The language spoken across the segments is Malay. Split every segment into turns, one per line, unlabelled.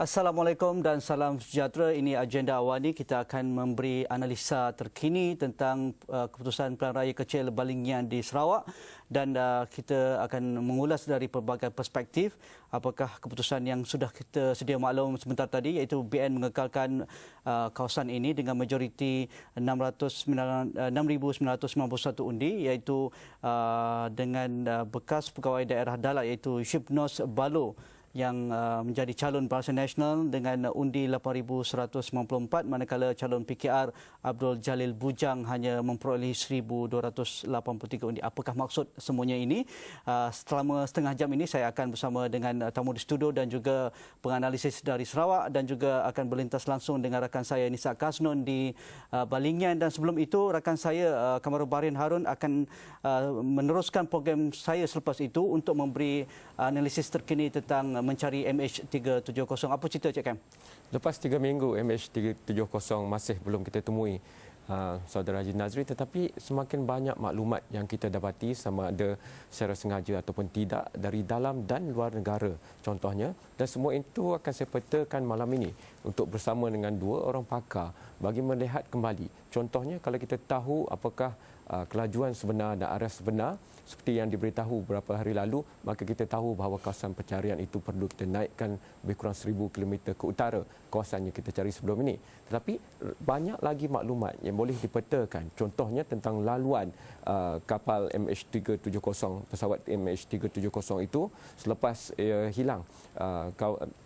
Assalamualaikum dan salam sejahtera. Ini agenda awal ini kita akan memberi analisa terkini tentang keputusan Pilihan Raya Kecil Balingian di Sarawak dan kita akan mengulas dari pelbagai perspektif apakah keputusan yang sudah kita sedia maklum sebentar tadi iaitu BN mengekalkan kawasan ini dengan majoriti 6,991 undi iaitu dengan bekas pegawai daerah Dalat iaitu Shipnos Balo yang menjadi calon Barisan Nasional dengan undi 8,194 manakala calon PKR Abdul Jalil Bujang hanya memperoleh 1,283 undi. Apakah maksud semuanya ini? Selama setengah jam ini saya akan bersama dengan tamu di studio dan juga penganalisis dari Sarawak dan juga akan berlintas langsung dengan rakan saya Nisa Kasnon di Balingian, dan sebelum itu rakan saya Kamarubarin Harun akan meneruskan program saya selepas itu untuk memberi analisis terkini tentang mencari MH370. Apa cerita Cik Kam?
Lepas 3 minggu MH370 masih belum kita temui Saudara Haji Nazri, tetapi semakin banyak maklumat yang kita dapati sama ada secara sengaja ataupun tidak dari dalam dan luar negara contohnya, dan semua itu akan saya petakan malam ini untuk bersama dengan dua orang pakar bagi melihat kembali. Contohnya kalau kita tahu apakah kelajuan sebenar dan arah sebenar seperti yang diberitahu beberapa hari lalu, maka kita tahu bahawa kawasan pencarian itu perlu kita naikkan lebih kurang 1,000 km ke utara kawasan yang kita cari sebelum ini. Tetapi banyak lagi maklumat yang boleh dipetakan. Contohnya tentang laluan kapal MH370, pesawat MH370 itu selepas hilang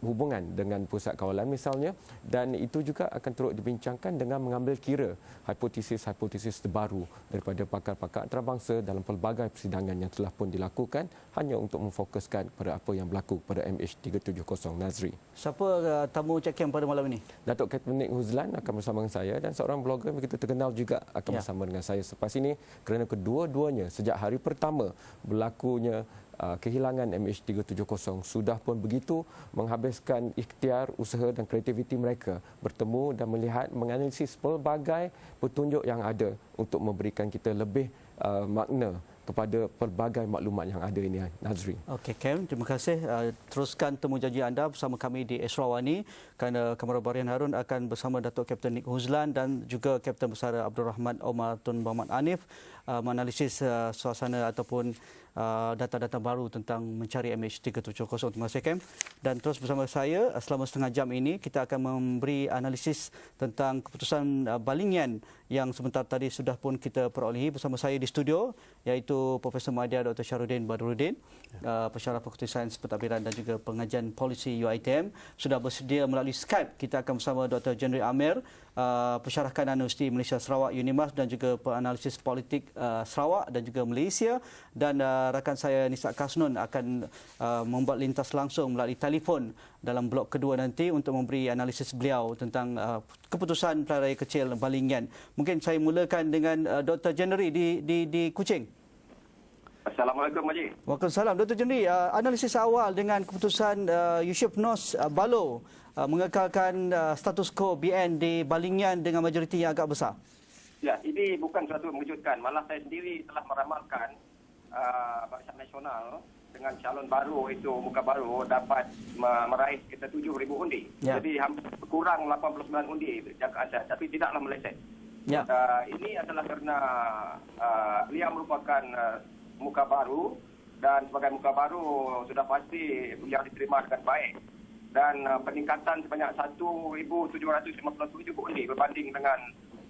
hubungan dengan pusat kawalan misalnya, dan itu juga akan turut dibincangkan dengan mengambil kira hipotesis-hipotesis terbaru daripada pakar-pakar antarabangsa dalam pelbagai persidangan yang telah pun dilakukan hanya untuk memfokuskan pada apa yang berlaku pada MH370. Nazri.
Siapa tamu Cik Kam pada malam ini?
Datuk Kapten Nick Huzlan akan bersama dengan saya, dan seorang blogger begitu terkenal juga akan bersama dengan saya selepas ini, kerana kedua-duanya sejak hari pertama berlakunya kehilangan MH370 sudah pun begitu menghabiskan ikhtiar, usaha dan kreativiti mereka bertemu dan melihat, menganalisis pelbagai petunjuk yang ada untuk memberikan kita lebih makna kepada pelbagai maklumat yang ada ini, Nazri.
Okey, Kam, terima kasih. Teruskan temu janji anda bersama kami di Esrawani, kerana Kamarubarin Harun akan bersama Datuk Kapten Nick Huzlan dan juga Kapten Besar Abdul Rahman Omar Tun Muhammad Anif menganalisis suasana ataupun data-data baru tentang mencari MH370. Terima kasih, Kam. Dan terus bersama saya selama setengah jam ini kita akan memberi analisis tentang keputusan Balingian yang sebentar tadi sudah pun kita perolehi. Bersama saya di studio iaitu Profesor Madya Dr. Syahrudin Badruddin, pensyarah Fakulti Sains Pentadbiran dan juga Pengajian Polisi UiTM. Sudah bersedia melalui Skype. Kita akan bersama Dr. Jenry Amir, pensyarah kanan Universiti Malaysia Sarawak UNIMAS dan juga penganalisis politik Sarawak dan juga Malaysia, dan rakan saya Nisa Kasnon akan membuat lintas langsung melalui telefon dalam blok kedua nanti untuk memberi analisis beliau tentang keputusan Pilihan Raya Kecil Balingian. Mungkin saya mulakan dengan Dr. Jenry di Kuching.
Assalamualaikum, Haji.
Waalaikumsalam. Dr. Jenry, analisis awal dengan keputusan Shipnos Balo mengekalkan status quo BN di Balingian dengan majoriti yang agak besar.
Ya, ini bukan suatu mengejutkan. Malah saya sendiri telah meramalkan Barisan Nasional dengan calon baru itu, muka baru, dapat meraih sekitar 7,000 undi. Ya. Jadi hampir kurang 89 undi jangkaan saya, tapi tidaklah meleset. Ya. Ini adalah kerana beliau merupakan muka baru, dan sebagai muka baru sudah pasti beliau diterima dengan baik. Dan peningkatan sebanyak 1,757 undi berbanding dengan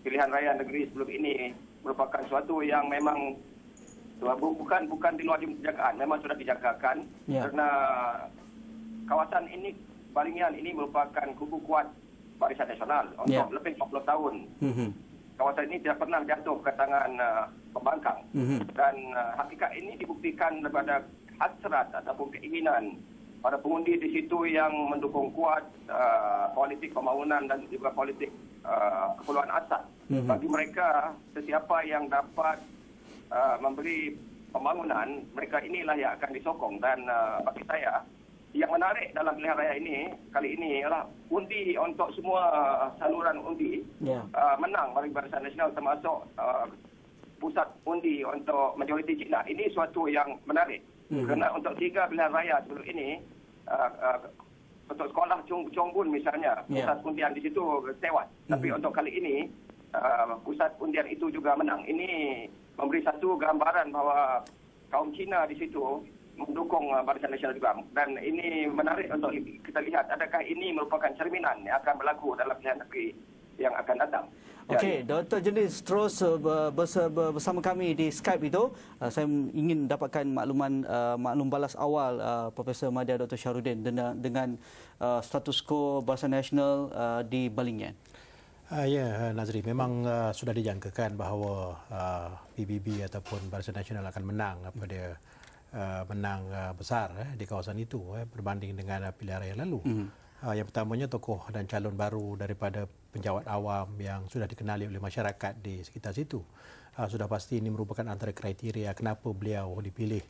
pilihan raya negeri sebelum ini merupakan suatu yang memang bukan di luar penjagaan, memang sudah dijagakan. Ya. Kerana kawasan ini, Balingian ini merupakan kubu kuat Barisan Nasional untuk lebih 40 tahun. Kawasan ini tidak pernah jatuh ke tangan pembangkang. Dan hakikat ini dibuktikan daripada hasrat ataupun keinginan para pengundi di situ yang mendukung kuat politik pembangunan dan juga politik keperluan asas. Bagi mereka, sesiapa yang dapat memberi pembangunan, mereka inilah yang akan disokong. Dan bagi saya, yang menarik dalam pilihan raya ini kali ini ialah undi untuk semua saluran undi menang bagi Barisan Nasional, termasuk pusat undi untuk majoriti Cina. Ini suatu yang menarik kerana untuk 3 pilihan raya sebelum ini untuk sekolah Chong Bun misalnya, pusat undian di situ tewas. Tapi untuk kali ini, pusat undian itu juga menang. Ini memberi satu gambaran bahawa kaum Cina di situ mendukung Barisan Nasional juga. Dan ini menarik untuk kita lihat adakah ini merupakan cerminan yang akan berlaku dalam pilihan negeri yang akan datang.
Okey, Dr. Jenis terus bersama kami di Skype itu. Saya ingin dapatkan maklum balas awal Profesor Madya Dr. Syahrudin dengan status quo Barisan Nasional di Balingian.
Ya, Nazri, memang sudah dijangkakan bahawa PBB ataupun Barisan Nasional akan menang menang besar di kawasan itu berbanding dengan pilihan raya lalu. Yang pertamanya tokoh dan calon baru daripada penjawat awam yang sudah dikenali oleh masyarakat di sekitar situ. Sudah pasti ini merupakan antara kriteria kenapa beliau dipilih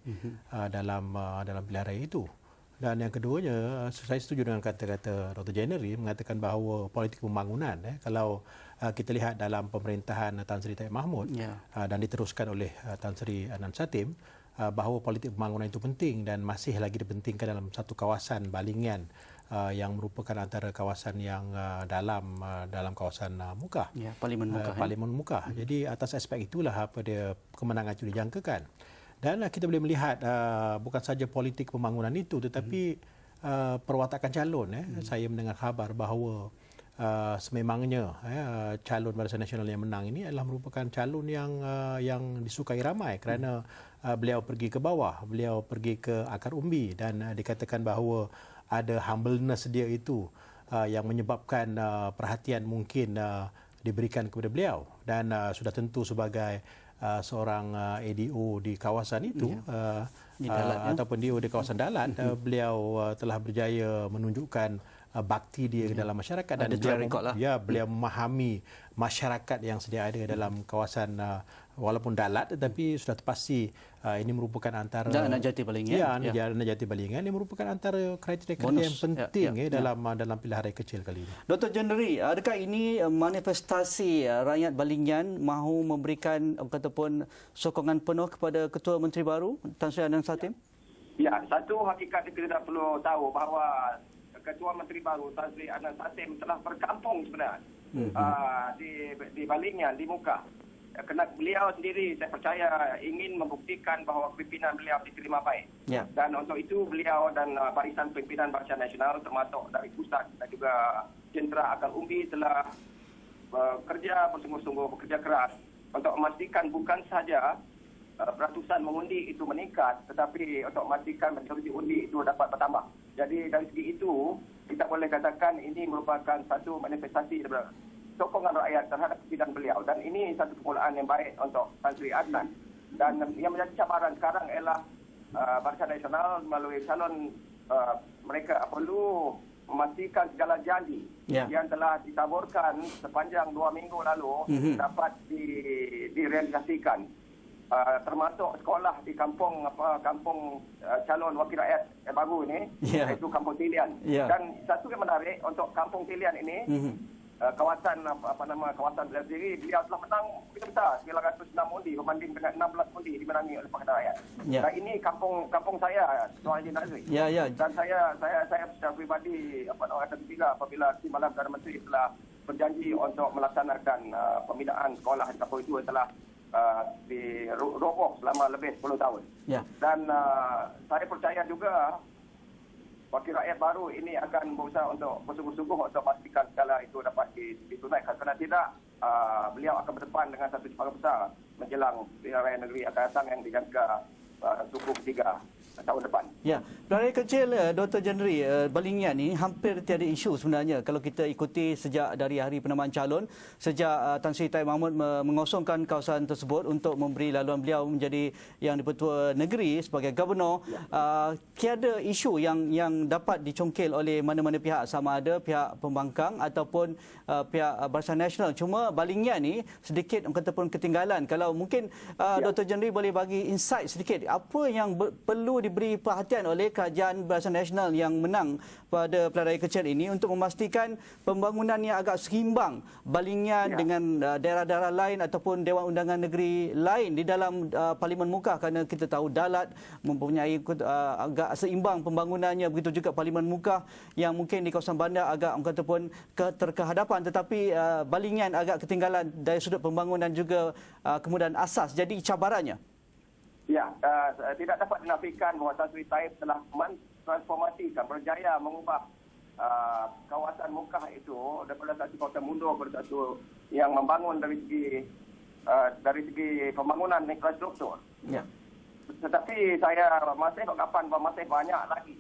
dalam pilihan raya itu. Dan yang keduanya, saya setuju dengan kata-kata Dr. Jenery mengatakan bahawa politik pembangunan, kalau kita lihat dalam pemerintahan Tan Sri Taib Mahmud dan diteruskan oleh Tan Sri Adnan Satim, bahawa politik pembangunan itu penting dan masih lagi dipentingkan dalam satu kawasan Balingian yang merupakan antara kawasan yang dalam kawasan Mukah.
Ya, Parlimen Mukah.
Parlimen Mukah. Jadi atas aspek itulah kemenangan itu dijangkakan. Dan kita boleh melihat bukan saja politik pembangunan itu tetapi perwatakan calon. Saya mendengar khabar bahawa sememangnya calon Barisan Nasional yang menang ini adalah merupakan calon yang disukai ramai kerana beliau pergi ke bawah, beliau pergi ke akar umbi dan dikatakan bahawa ada humbleness dia itu yang menyebabkan perhatian mungkin diberikan kepada beliau dan sudah tentu sebagai seorang ADO di kawasan itu ataupun DO di kawasan Dalat, beliau telah berjaya menunjukkan bakti dia dalam masyarakat dan beliau memahami masyarakat yang sedia ada dalam kawasan walaupun Dalat tetapi sudah terpasti ini merupakan antara
anak jati Balingian.
Anak jati Balingian ini merupakan antara kriteria yang penting dalam pilihan raya kecil kali ini.
Dr. Jenery, adakah ini manifestasi rakyat Balingian mahu memberikan ataupun sokongan penuh kepada Ketua Menteri baru Tan Sri Adnan Satim?
Ya, satu hakikat kita tidak perlu tahu bahawa Ketua Menteri baru Tan Sri Adnan Satim telah berkampung sebenarnya di Balingian, di Mukah. Kerana beliau sendiri saya percaya ingin membuktikan bahawa pimpinan beliau diterima baik. Dan untuk itu beliau dan barisan pimpinan Barisan Nasional termasuk dari pusat dan juga jentera akal umbi telah bekerja bersungguh-sungguh, bekerja keras untuk memastikan bukan saja beratusan mengundi itu meningkat tetapi untuk memastikan majoriti undi itu dapat bertambah. Jadi dari segi itu kita boleh katakan ini merupakan satu manifestasi sokongan rakyat terhadap pimpinan beliau dan ini satu permulaan yang baik untuk Tan Sri Adnan. Dan yang menjadi cabaran sekarang ialah Barisan Nasional melalui calon mereka perlu memastikan segala janji yang telah ditaburkan sepanjang 2 minggu lalu dapat direalisasikan. Termasuk sekolah di kampung calon wakil rakyat baru ini, iaitu Kampung Tilian. Dan satu yang menarik untuk Kampung Tilian ini, kawasan kawasan beliau sendiri, beliau telah menang begitu besar 906 undi berbanding dengan 16 undi dimenangi oleh Pakatan Rakyat. Dan ini kampung saya, Tuan Haji Nazri. Dan saya secara peribadi gembira apabila Tim Malam Perdana Menteri telah berjanji untuk melaksanakan pembinaan sekolah di kampung itu telah diroboh selama lebih 10 tahun. Dan saya percaya juga wakil rakyat baru ini akan berusaha untuk bersungguh-sungguh untuk pastikan segala itu dapat ditunaikan. Kerana tidak, beliau akan berdepan dengan satu cabaran besar menjelang pilihan raya negeri akan datang yang dijangka suku ketiga tahun depan.
Ya, pilihan kecil Dr. Jenery, Balingian ini hampir tiada isu sebenarnya kalau kita ikuti sejak dari hari penamaan calon, sejak Tan Sri Taib Mahmud mengosongkan kawasan tersebut untuk memberi laluan beliau menjadi yang di-Pertua Negeri sebagai Gubernur. Tiada isu yang dapat dicongkil oleh mana-mana pihak, sama ada pihak pembangkang ataupun pihak Barisan Nasional. Cuma Balingian ni sedikit ataupun ketinggalan. Kalau mungkin Dr. Jenery boleh bagi insight sedikit apa yang perlu diberi perhatian oleh Kerajaan Barisan Nasional yang menang pada pilihan raya kecil ini untuk memastikan pembangunan yang agak seimbang Balingian dengan daerah-daerah lain ataupun Dewan Undangan Negeri lain di dalam Parlimen Muka, kerana kita tahu Dalat mempunyai agak seimbang pembangunannya, begitu juga Parlimen Muka yang mungkin di kawasan bandar agak kata pun terkehadapan, tetapi Balingian agak ketinggalan dari sudut pembangunan juga kemudahan asas. Jadi cabarannya.
Ya, tidak dapat dinafikan bahawa Tan Sri Said telah mentransformasikan, berjaya mengubah kawasan Mukah itu daripada satu kawasan mundur kepada satu yang membangun dari segi pembangunan infrastruktur.
Ya.
Tetapi saya masih beranggapan bahawa masih banyak lagi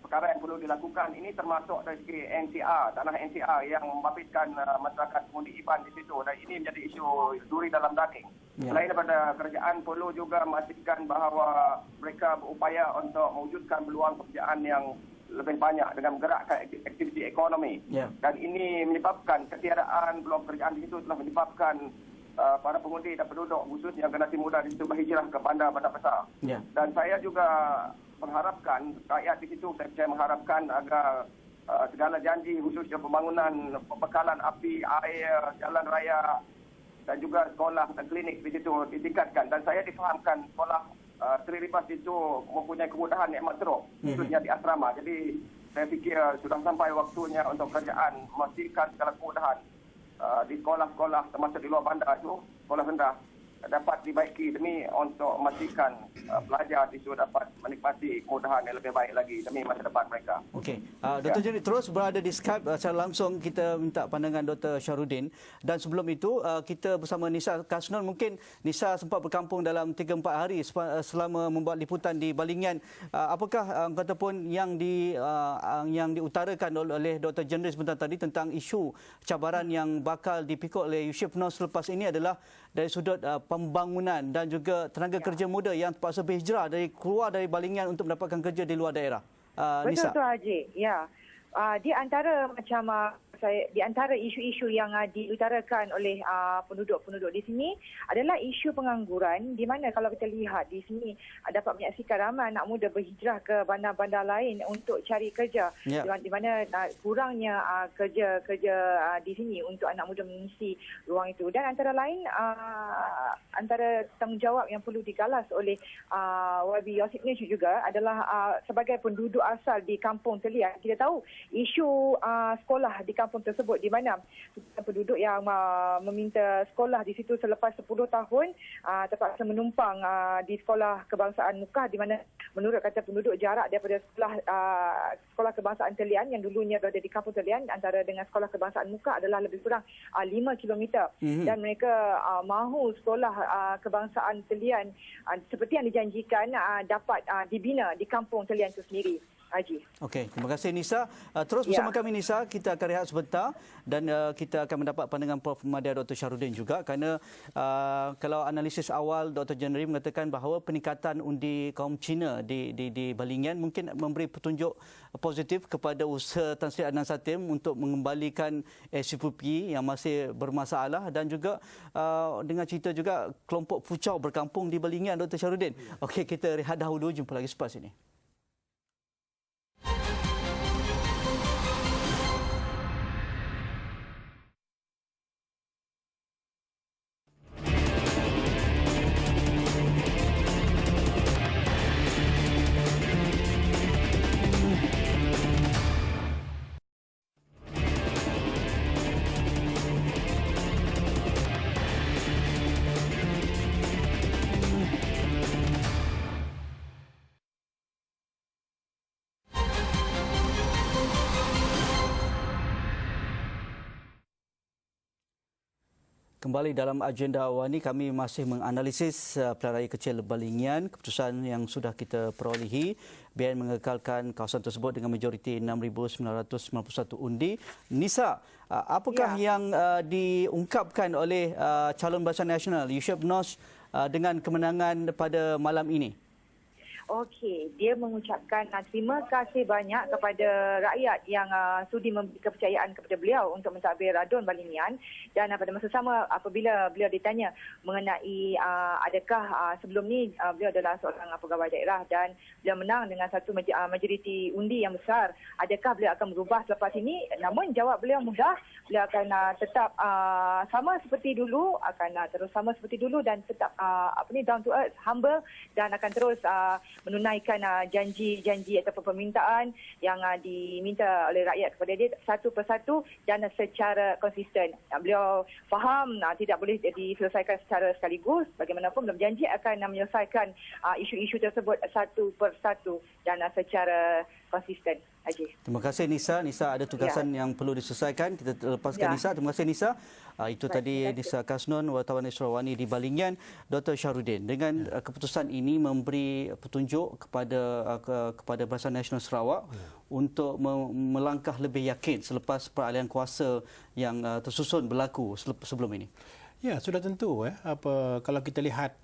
perkara yang perlu dilakukan. Ini termasuk dari segi NCR, tanah NCR yang membabitkan masyarakat pengundi Iban di situ, dan ini menjadi isu duri dalam daging. Selain daripada kerajaan perlu juga memastikan bahawa mereka berupaya untuk mewujudkan peluang pekerjaan yang lebih banyak dengan menggerakkan aktiviti ekonomi. Dan ini menyebabkan ketiadaan peluang pekerjaan di situ telah menyebabkan para pengundi dan penduduk khususnya generasi muda di situ berhijrah ke bandar-bandar besar. Dan saya juga mengharapkan rakyat di situ, saya mengharapkan agar segala janji khususnya pembangunan pembekalan api, air, jalan raya dan juga sekolah dan klinik di situ ditingkatkan. Dan saya difahamkan sekolah Sri Ripas itu mempunyai kemudahan yang amat teruk, khususnya di asrama. Jadi saya fikir sudah sampai waktunya untuk kerajaan memastikan segala kemudahan di sekolah-sekolah termasuk di luar bandar itu, sekolah rendah, dapat dibaiki demi untuk memastikan pelajar itu dapat menikmati kemudahan yang lebih baik lagi demi masa depan mereka.
Okey, Dr. Jenny terus berada di Skype secara langsung. Kita minta pandangan Dr. Syahrudin. Dan sebelum itu kita bersama Nisa Kasnun. Mungkin Nisa sempat berkampung dalam 3-4 hari selama membuat liputan di Balingian. Apakah kata pun yang diutarakan oleh Dr. Jenny sebentar tadi tentang isu cabaran yang bakal dipikul oleh Yusuf Nos selepas ini adalah dari sudut pembangunan dan juga tenaga kerja muda yang terpaksa berhijrah keluar dari Balingian untuk mendapatkan kerja di luar daerah.
Betul
Nisa.
tu Haji. Ya. Di antara di antara isu-isu yang diutarakan oleh penduduk-penduduk di sini adalah isu pengangguran, di mana kalau kita lihat di sini dapat menyaksikan ramai anak muda berhijrah ke bandar-bandar lain untuk cari kerja, di mana kurangnya kerja-kerja di sini untuk anak muda mengisi ruang itu. Dan antara lain antara tanggungjawab yang perlu digalas oleh YB Yosip ni juga adalah sebagai penduduk asal di Kampung Telian, kita tahu isu sekolah di kampung tersebut, di mana penduduk yang meminta sekolah di situ selepas 10 tahun terpaksa menumpang di sekolah kebangsaan Mukah, di mana menurut kata penduduk jarak daripada sekolah kebangsaan Telian yang dulunya berada di Kampung Telian antara dengan sekolah kebangsaan Mukah adalah lebih kurang 5 km. Dan mereka mahu sekolah kebangsaan Telian seperti yang dijanjikan dapat dibina di Kampung Telian itu sendiri. Haji. Okey,
terima kasih Nisa. Terus bersama kami Nisa, kita akan rehat sebentar dan kita akan mendapat pandangan Prof. Madya Dr. Syahrudin juga, kerana kalau analisis awal Dr. Jenry mengatakan bahawa peningkatan undi kaum Cina di Balingian mungkin memberi petunjuk positif kepada usaha Tan Sri Adnan Satem untuk mengembalikan SPP yang masih bermasalah, dan juga dengan cerita juga kelompok Fuchau berkampung di Balingian, Dr. Syahrudin. Okey, kita rehat dahulu, jumpa lagi selepas ini. Kembali dalam agenda awal ini, kami masih menganalisis pilihan raya kecil Balingian. Keputusan yang sudah kita perolehi, BN mengekalkan kawasan tersebut dengan majoriti 6,991 undi. Nisa, apakah yang diungkapkan oleh calon Barisan Nasional Yusuf Nos dengan kemenangan pada malam ini?
Okey, dia mengucapkan terima kasih banyak kepada rakyat yang sudi memberi kepercayaan kepada beliau untuk mentadbir Radun Balingian, dan pada masa sama apabila beliau ditanya mengenai adakah sebelum ni beliau adalah seorang pegawai daerah dan beliau menang dengan satu majoriti undi yang besar, adakah beliau akan berubah selepas ini? Namun jawab beliau mudah, beliau akan tetap sama seperti dulu, akan terus sama seperti dulu dan tetap down to earth, humble, dan akan terus menunaikan janji-janji ataupun permintaan yang diminta oleh rakyat kepada dia satu persatu dan secara konsisten. Beliau faham tidak boleh diselesaikan secara sekaligus, bagaimanapun beliau berjanji akan menyelesaikan isu-isu tersebut satu persatu dan secara konsisten. Haji.
Terima kasih Nisa. Nisa ada tugasan yang perlu diselesaikan. Kita lepaskan Nisa. Terima kasih Nisa. Itu tadi Nisa Kasnon, wartawan Esrawani di Balingian. Dr. Syahrudin, dengan keputusan ini memberi petunjuk kepada Barisan Nasional Sarawak untuk melangkah lebih yakin selepas peralihan kuasa yang tersusun berlaku sebelum ini.
Ya, sudah tentu. Kalau kita lihat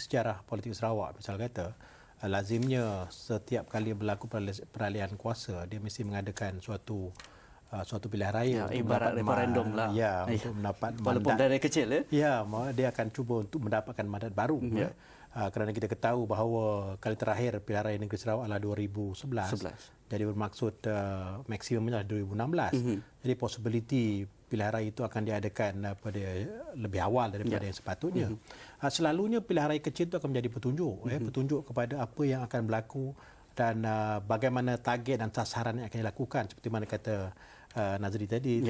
sejarah politik Sarawak, misal kata, lazimnya setiap kali berlaku peralihan kuasa, dia mesti mengadakan suatu pilihan raya,
ibarat referendum lah.
Ya, untuk mendapat mandat.
Walaupun daerah kecil,
Ya, dia akan cuba untuk mendapatkan mandat baru. Kerana kita ketahui bahawa kali terakhir pilihan raya negeri Sarawak adalah 2011. Jadi bermaksud maksimumnya 2016. Jadi possibility pilihan raya itu akan diadakan pada lebih awal daripada yang sepatutnya. Selalunya pilihan raya kecil itu akan menjadi petunjuk, petunjuk kepada apa yang akan berlaku dan bagaimana target dan sasaran yang akan dilakukan, seperti mana kata Nazri tadi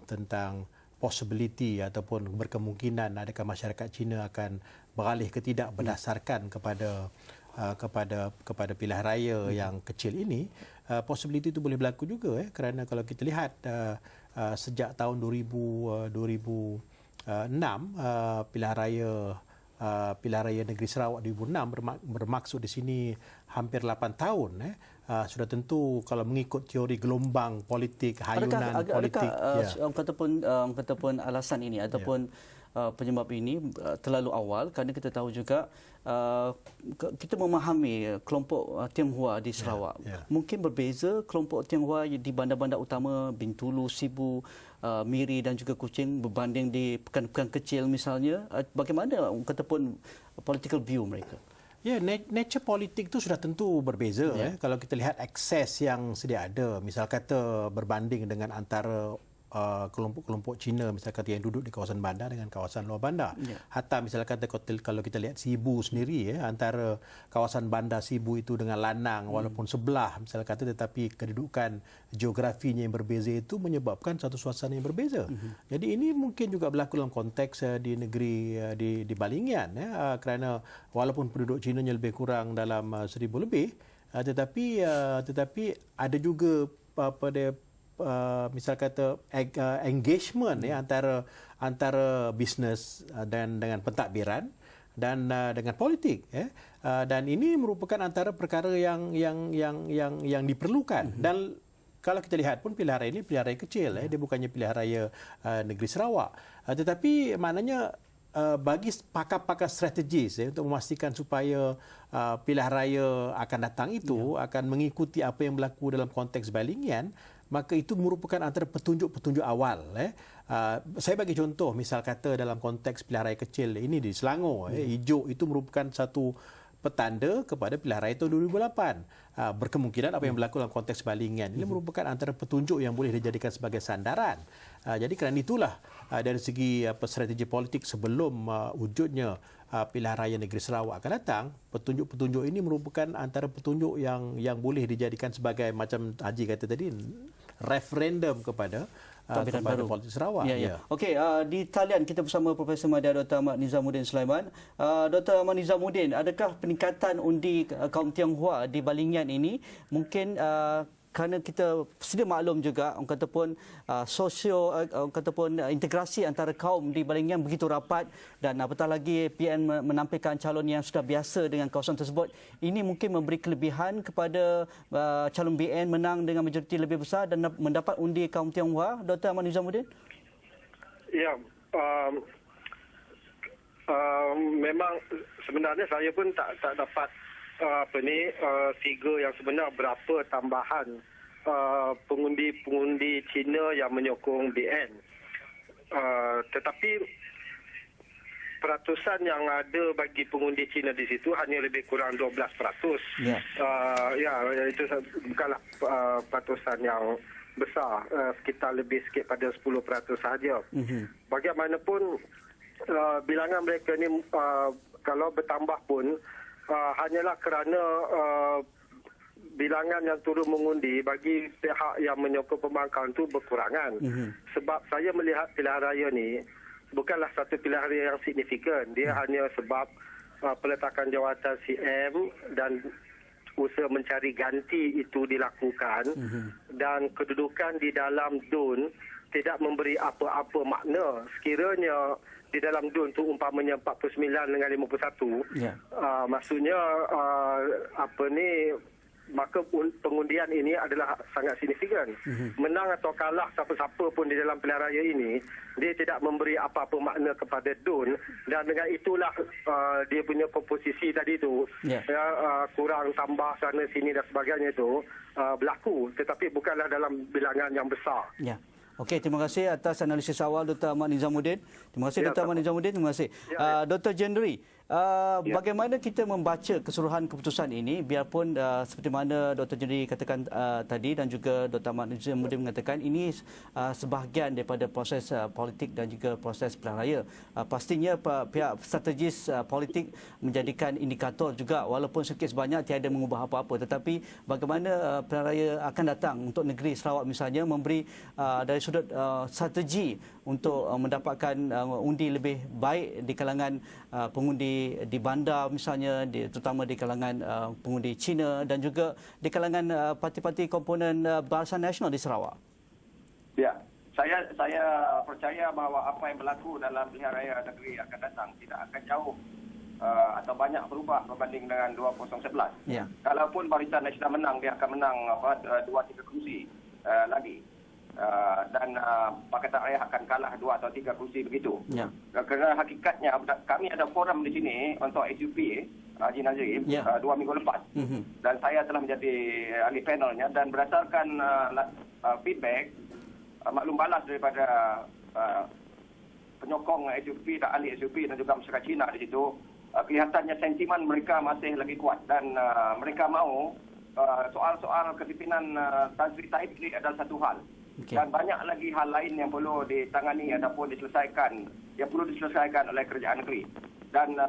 tentang possibility ataupun berkemungkinan adakah masyarakat Cina akan beralih ke tidak berdasarkan kepada pilihan raya yang kecil ini. Possibility itu boleh berlaku juga kerana kalau kita lihat sejak tahun 2006 pilihan raya negeri Sarawak 2006 bermaksud di sini hampir 8 tahun. Sudah tentu kalau mengikut teori gelombang politik, hayunan politik.
Adakah alasan ini ataupun penyebab ini terlalu awal, kerana kita tahu juga kita memahami kelompok Tionghoa di Sarawak. Mungkin berbeza kelompok Tionghoa di bandar-bandar utama Bintulu, Sibu, Miri dan juga Kuching berbanding di pekan-pekan kecil misalnya. Bagaimana political view mereka?
Ya, nature politik itu sudah tentu berbeza. Kalau kita lihat akses yang sedia ada, misal kata berbanding dengan antara kelompok-kelompok Cina, misal kata yang duduk di kawasan bandar dengan kawasan luar bandar. Hatta misal kata kalau kita lihat Sibu sendiri, antara kawasan bandar Sibu itu dengan Lanang, walaupun sebelah misal kata, tetapi kedudukan geografinya yang berbeza itu menyebabkan satu suasana yang berbeza. Jadi ini mungkin juga berlaku dalam konteks di negeri di Balingian, kerana walaupun penduduk Cinanya lebih kurang dalam 1,000 lebih, tetapi ada juga misal kata engagement antara bisnes dan dengan pentadbiran dan dengan politik, dan ini merupakan antara perkara yang diperlukan. Dan kalau kita lihat pun pilihan raya ini pilihan raya kecil, dia bukannya pilihan raya negeri Sarawak, tetapi maknanya bagi pakar-pakar strategis untuk memastikan supaya pilihan raya akan datang itu akan mengikuti apa yang berlaku dalam konteks Balingian, maka itu merupakan antara petunjuk-petunjuk awal. Saya bagi contoh, misal kata dalam konteks pilihan raya kecil ini di Selangor, hijau itu merupakan satu petanda kepada pilihan raya tahun 2008. Berkemungkinan apa yang berlaku dalam konteks Balingian ini merupakan antara petunjuk yang boleh dijadikan sebagai sandaran. Jadi kerana itulah dari segi strategi politik sebelum wujudnya pilihan raya negeri Sarawak akan datang, petunjuk-petunjuk ini merupakan antara petunjuk yang boleh dijadikan sebagai, macam Haji kata tadi, referendum kepada politik Sarawak.
Okey, di talian kita bersama Profesor Madya Dr. Ahmad Nizamuddin Sulaiman. Dr. Ahmad Nizamuddin, adakah peningkatan undi kaum Tionghoa di Balingian ini mungkin kerana kita sedia maklum juga integrasi antara kaum di Balingian begitu rapat, dan apatah lagi PN menampilkan calon yang sudah biasa dengan kawasan tersebut, ini mungkin memberi kelebihan kepada calon BN menang dengan majoriti lebih besar dan mendapat undi kaum Tionghoa. Dr. Ahmad Nizamuddin?
Ya, memang sebenarnya saya pun tak dapat figure yang sebenar berapa tambahan pengundi-pengundi Cina yang menyokong BN. Tetapi peratusan yang ada bagi pengundi Cina di situ hanya lebih kurang 12%. Itu bukanlah peratusan yang besar, sekitar lebih sikit pada 10% sahaja. Bagaimanapun bilangan mereka ni kalau bertambah pun hanyalah kerana bilangan yang turun mengundi bagi pihak yang menyokong pembangkang itu berkurangan. Sebab saya melihat pilihan raya ni bukanlah satu pilihan raya yang signifikan. Dia hanya sebab peletakan jawatan CM dan usaha mencari ganti itu dilakukan dan kedudukan di dalam DUN tidak memberi apa-apa makna. Sekiranya di dalam DUN tu umpamanya 49 dengan 51, maksudnya maka pengundian ini adalah sangat signifikan. Menang atau kalah siapa-siapa pun di dalam pilihan raya ini, dia tidak memberi apa-apa makna kepada DUN, dan dengan itulah dia punya komposisi tadi tu kurang tambah sana sini dan sebagainya itu berlaku, tetapi bukanlah dalam bilangan yang besar.
Okey, terima kasih atas analisis awal Dr. Ahmad Nizamuddin. Terima kasih Dr. Ahmad Nizamuddin. Terima kasih. Dr. Jendri, bagaimana kita membaca keseluruhan keputusan ini, biarpun seperti mana Dr. Jendri katakan tadi dan juga Dr. Ahmad Nizamuddin mengatakan ini sebahagian daripada proses politik dan juga proses pilihan raya. Pastinya pihak strategis politik menjadikan indikator juga, walaupun sedikit sebanyak tiada mengubah apa-apa, tetapi bagaimana pilihan raya akan datang untuk negeri Sarawak misalnya memberi dari sudut strategi untuk mendapatkan undi lebih baik di kalangan pengundi di bandar misalnya, terutama di kalangan pengundi Cina dan juga di kalangan parti-parti komponen Barisan Nasional di Sarawak.
Ya, saya percaya bahawa apa yang berlaku dalam pilihan raya negeri akan datang tidak akan jauh atau banyak berubah berbanding dengan 2011. Kalaupun Barisan Nasional menang, dia akan menang 2-3 kursi lagi. Dan Pakatan Rakyat akan kalah 2 atau 3 kursi begitu. Kerana hakikatnya kami ada forum di sini untuk SUP Haji Nazri 2 minggu lepas, dan saya telah menjadi ahli panelnya, dan berdasarkan feedback maklum balas daripada penyokong SUP dan ahli SUP dan juga masyarakat Cina di situ, kelihatannya sentimen mereka masih lagi kuat, dan mereka mahu soal-soal kepimpinan Tan Sri Tahib ini adalah satu hal. Dan banyak lagi hal lain yang perlu ditangani ataupun diselesaikan, yang perlu diselesaikan oleh kerajaan negeri. Dan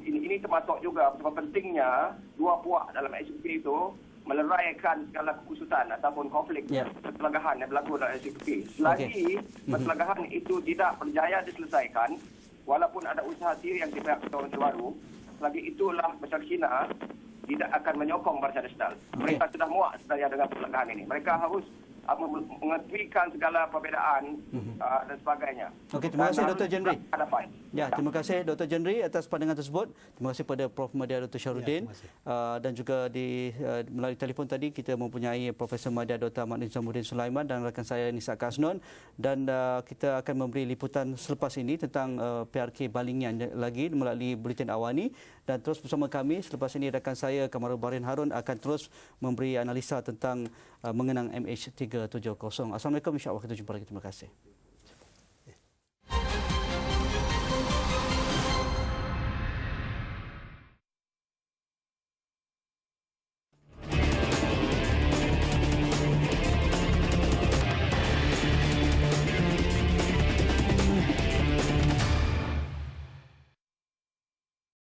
ini termasuk juga betapa pentingnya dua puak dalam SUP itu meleraikan segala kekusutan ataupun konflik pertelagahan yang berlaku dalam SUP. Selagi pertelagahan itu tidak berjaya diselesaikan, walaupun ada usaha siri yang pihak Ketua Menteri Baru, selagi itulah masyarakat Cina tidak akan menyokong Barisan Nasional. Mereka sudah muak sebenarnya dengan pertelagahan ini. Mereka harus mengetepikan segala perbezaan dan sebagainya.
Okey, terima kasih Dr. Jendri. Terima kasih Dr. Jendri atas pandangan tersebut. Terima kasih pada Prof. Madya Dr. Syahrudin. Dan juga melalui telefon tadi kita mempunyai Profesor Madya Dr. Ahmad Nizamuddin Sulaiman dan rakan saya Nisa Kasnon, dan kita akan memberi liputan selepas ini tentang PRK Balingian lagi melalui Buletin Awani, dan terus bersama kami selepas ini rakan saya Kamarul Barin Harun akan terus memberi analisa tentang mengenang MH370. Assalamualaikum, insya-Allah kita jumpa lagi. Terima kasih.